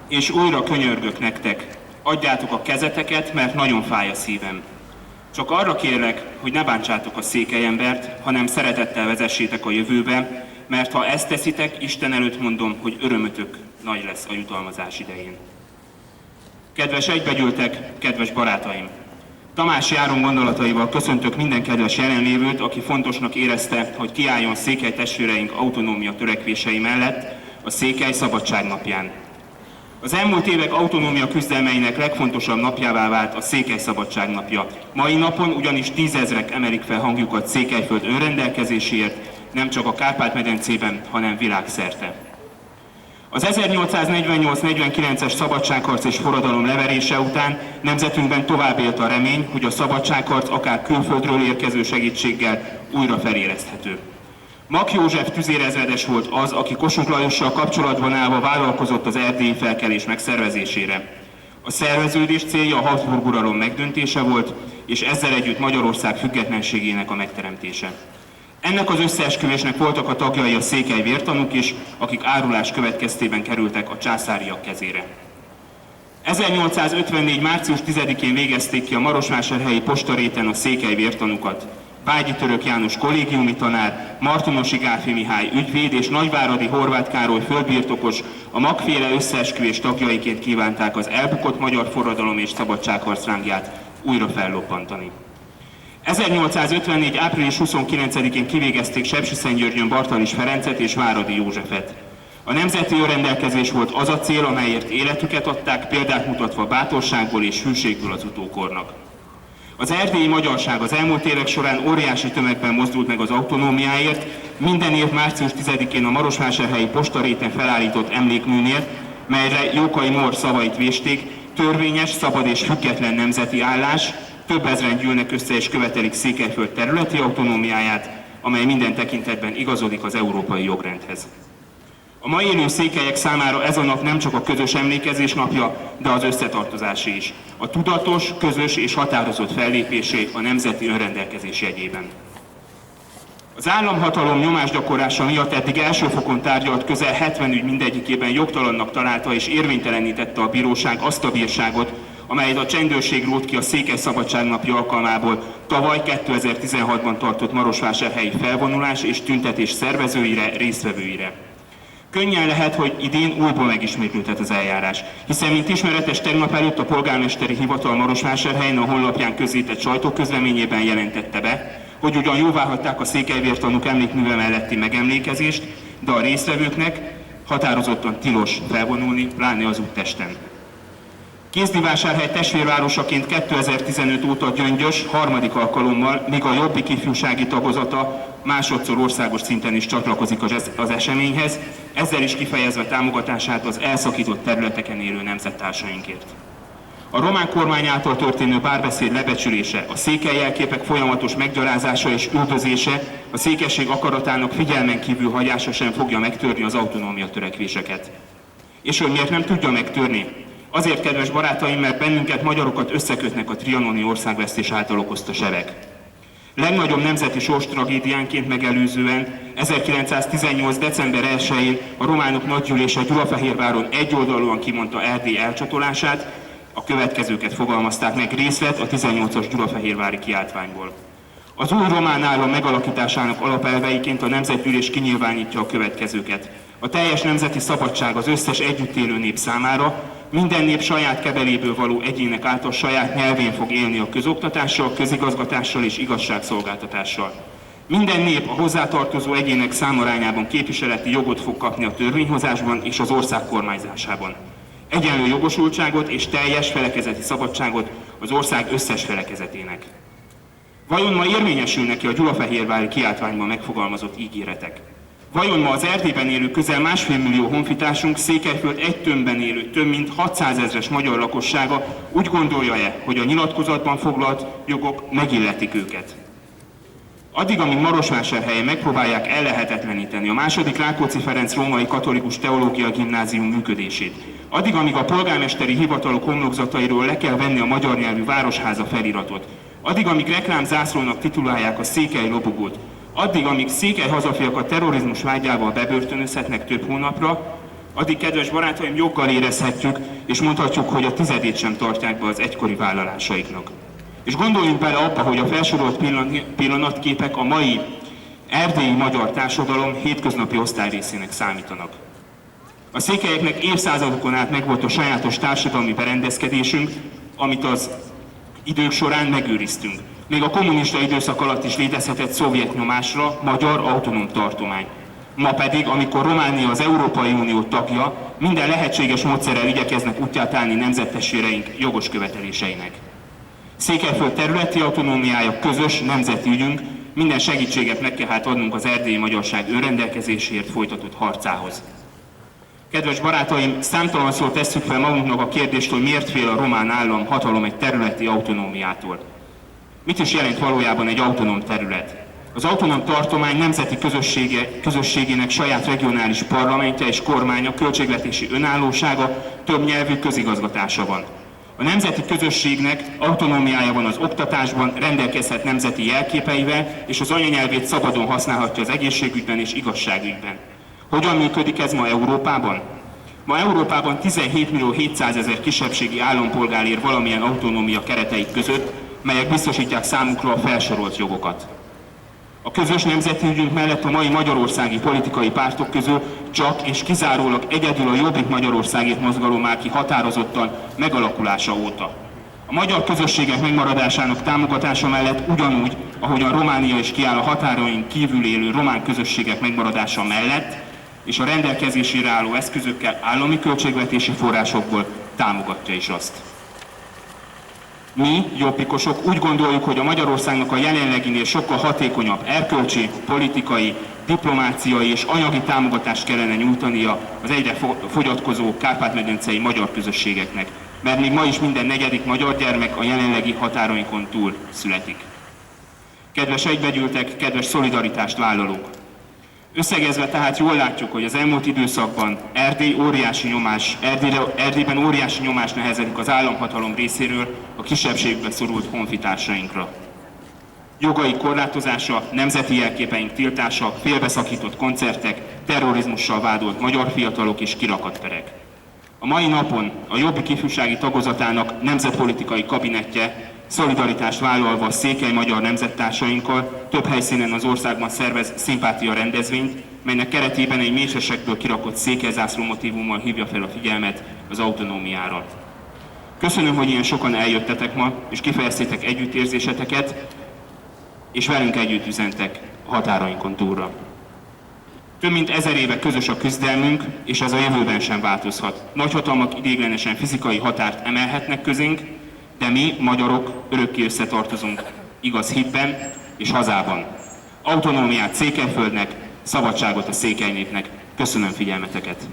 És újra könyörgök nektek, adjátok a kezeteket, mert nagyon fáj a szívem. Csak arra kérlek, hogy ne bántsátok a székelyembert, hanem szeretettel vezessétek a jövőbe, mert ha ezt teszitek, Isten előtt mondom, hogy örömötök nagy lesz a jutalmazás idején. Kedves egybegyűltek, kedves barátaim! Tamási Áron gondolataival köszöntök minden kedves jelenlévőt, aki fontosnak érezte, hogy kiálljon székely testvéreink autonómia törekvései mellett a Székely Szabadságnapján. Az elmúlt évek autonómia küzdelmeinek legfontosabb napjává vált a Székely Szabadságnapja. Mai napon ugyanis tízezrek emelik fel hangjukat Székelyföld önrendelkezéséért, nem csak a Kárpát-medencében, hanem világszerte. Az 1848-49-es szabadságharc és forradalom leverése után nemzetünkben tovább élt a remény, hogy a szabadságharc akár külföldről érkező segítséggel újra feléleszthető. Mak József tüzérezredes volt az, aki Kossuth Lajossal kapcsolatban állva vállalkozott az erdélyi felkelés megszervezésére. A szerveződés célja a Habsburg uralom megdöntése volt, és ezzel együtt Magyarország függetlenségének a megteremtése. Ennek az összeesküvésnek voltak a tagjai a székely vértanúk is, akik árulás következtében kerültek a császáriak kezére. 1854. március 10-én végezték ki a marosvásárhelyi postaréten a székely vértanúkat. Vágyi Török János kollégiumi tanár, Martonosi Gáfi Mihály ügyvéd és Nagyváradi Horváth Károly földbirtokos a Makféle összeesküvés tagjaiként kívánták az elbukott magyar forradalom és szabadságharc rángját újra fellobbantani. 1854. április 29-én kivégezték Sepsiszentgyörgyön Bartalis Ferencet és Váradi Józsefet. A nemzeti önrendelkezés volt az a cél, amelyért életüket adták, példát mutatva bátorságból és hűségből az utókornak. Az erdélyi magyarság az elmúlt évek során óriási tömegben mozdult meg az autonómiáért, minden év március 10-én a marosvásárhelyi postaréten felállított emlékműnél, melyre Jókai Mór szavait vésték, törvényes, szabad és független nemzeti állás, több ezren gyűlnek össze és követelik Székelyföld területi autonómiáját, amely minden tekintetben igazodik az európai jogrendhez. A mai élő székelyek számára ez a nap nem csak a közös emlékezés napja, de az összetartozásé is. A tudatos, közös és határozott fellépésé a nemzeti önrendelkezés jegyében. Az államhatalom nyomásgyakorlása miatt eddig első fokon tárgyalt közel 70 ügy mindegyikében jogtalannak találta és érvénytelenítette a bíróság azt a bírságot, amelyet a csendőrség rótt ki a Székely Szabadságnapja alkalmából tavaly 2016-ban tartott marosvásárhelyi felvonulás és tüntetés szervezőire, résztvevőire. Könnyen lehet, hogy idén újból megismétlődhet az eljárás, hiszen mint ismeretes tegnap előtt a polgármesteri hivatal Marosvásárhelyen a honlapján közzétett sajtóközleményében jelentette be, hogy ugyan jóváhagyták a székelyvértanúk emlékműve melletti megemlékezést, de a résztvevőknek határozottan tilos felvonulni, pláne az úttesten. Kézdivásárhely testvérvárosaként 2015 óta Gyöngyös harmadik alkalommal, míg a Jobbik ifjúsági tagozata másodszor országos szinten is csatlakozik az eseményhez, ezzel is kifejezve támogatását az elszakított területeken élő nemzettársainkért. A román kormány által történő párbeszéd lebecsülése, a székely jelképek folyamatos meggyalázása és üldözése, a székesség akaratának figyelmen kívül hagyása sem fogja megtörni az autonómia törekvéseket. És hogy miért nem tudja megtörni? Azért, kedves barátaim, mert bennünket, magyarokat összekötnek a trianoni országvesztés által okozta sebek. Legnagyobb nemzeti sorstragédiánként megelőzően 1918. december 1-én a románok nagygyűlése Gyulafehérváron egyoldalúan kimondta Erdély elcsatolását, a következőket fogalmazták meg részlet a 18-as gyulafehérvári kiáltványból. Az új román állam megalakításának alapelveiként a nemzetgyűlés kinyilvánítja a következőket. A teljes nemzeti szabadság az összes együtt élő nép számára, minden nép saját kebeléből való egyének által saját nyelvén fog élni a közoktatással, közigazgatással és igazságszolgáltatással. Minden nép a hozzátartozó egyének számarányában képviseleti jogot fog kapni a törvényhozásban és az ország kormányzásában. Egyenlő jogosultságot és teljes felekezeti szabadságot az ország összes felekezetének. Vajon ma érvényesülnek-e a gyulafehérvári kiáltványban megfogalmazott ígéretek? Vajon ma az Erdélyben élő közel 1,5 millió honfitársunk, Székelyföld egy tömbben élő több mint 600 000-es magyar lakossága úgy gondolja-e, hogy a nyilatkozatban foglalt jogok megilletik őket? Addig, amíg Marosvásárhelyen megpróbálják ellehetetleníteni a II. Rákóczi Ferenc római katolikus teológia gimnázium működését, addig, amíg a polgármesteri hivatalok homlokzatairól le kell venni a magyar nyelvű városháza feliratot, addig, amíg reklámzászlónak titulálják a székely lobogót, Addig, amíg székely hazafiakat terrorizmus vágyával bebörtönözhetnek több hónapra, addig, kedves barátaim, joggal érezhetjük, és mondhatjuk, hogy a tizedét sem tartják be az egykori vállalásaiknak. És gondoljunk bele abba, hogy a felsorolt pillanatképek a mai erdélyi magyar társadalom hétköznapi osztályrészének számítanak. A székelyeknek évszázadokon át megvolt a sajátos társadalmi berendezkedésünk, amit az idők során megőriztünk. Még a kommunista időszak alatt is létezhetett szovjet nyomásra magyar autonóm tartomány. Ma pedig, amikor Románia az Európai Unió tagja, minden lehetséges módszerrel igyekeznek útját állni nemzettestvéreink jogos követeléseinek. Székelyföld területi autonómiája közös nemzeti ügyünk, minden segítséget meg kell hát adnunk az erdélyi magyarság önrendelkezéséért folytatott harcához. Kedves barátaim, számtalanszor tesszük fel magunknak a kérdést, hogy miért fél a román állam hatalom egy területi autonómiától. Mit is jelent valójában egy autonóm terület? Az autonóm tartomány nemzeti közösségének saját regionális parlamentje és kormánya, költségvetési önállósága, többnyelvű közigazgatása van. A nemzeti közösségnek autonómiája van az oktatásban, rendelkezhet nemzeti jelképeivel, és az anyanyelvét szabadon használhatja az egészségügyben és igazságügyben. Hogyan működik ez ma Európában? Ma Európában 17.700.000 kisebbségi állampolgár él valamilyen autonómia keretei között, melyek biztosítják számukra a felsorolt jogokat. A közös nemzeti ügyünk mellett a mai magyarországi politikai pártok közül csak és kizárólag egyedül a Jobbik Magyarországért mozgalom áll ki határozottan megalakulása óta. A magyar közösségek megmaradásának támogatása mellett ugyanúgy, ahogyan Románia is kiáll a határain kívül élő román közösségek megmaradása mellett, és a rendelkezésére álló eszközökkel, állami költségvetési forrásokból támogatja is azt. Mi, jobbikosok, úgy gondoljuk, hogy a Magyarországnak a jelenleginél sokkal hatékonyabb erkölcsi, politikai, diplomáciai és anyagi támogatást kellene nyújtania az egyre fogyatkozó kárpát-medencei magyar közösségeknek, mert még ma is minden negyedik magyar gyermek a jelenlegi határainkon túl születik. Kedves egybegyűltek, kedves szolidaritást vállalók! Összegezve tehát jól látjuk, hogy az elmúlt időszakban Erdélyben óriási nyomás nehezedik az államhatalom részéről a kisebbségbe szorult honfitársainkra. Jogai korlátozása, nemzeti jelképeink tiltása, félbeszakított koncertek, terrorizmussal vádolt magyar fiatalok és kirakadt perek. A mai napon a Jobbik ifjúsági tagozatának nemzetpolitikai kabinettje szolidaritást vállalva a székely magyar nemzettársainkkal több helyszínen az országban szervez szimpátia rendezvényt, melynek keretében egy mésesekből kirakott székelyzászló motívummal hívja fel a figyelmet az autonómiára. Köszönöm, hogy ilyen sokan eljöttetek ma, és kifejeztétek együttérzéseteket, és velünk együtt üzentek a határainkon túlra. Több mint 1000 éve közös a küzdelmünk, és ez a jövőben sem változhat. Nagyhatalmak ideiglenesen fizikai határt emelhetnek közénk, de mi, magyarok, örökké összetartozunk, igaz hitben és hazában. Autonómiát Székelyföldnek, szabadságot a székely népnek. Köszönöm figyelmeteket!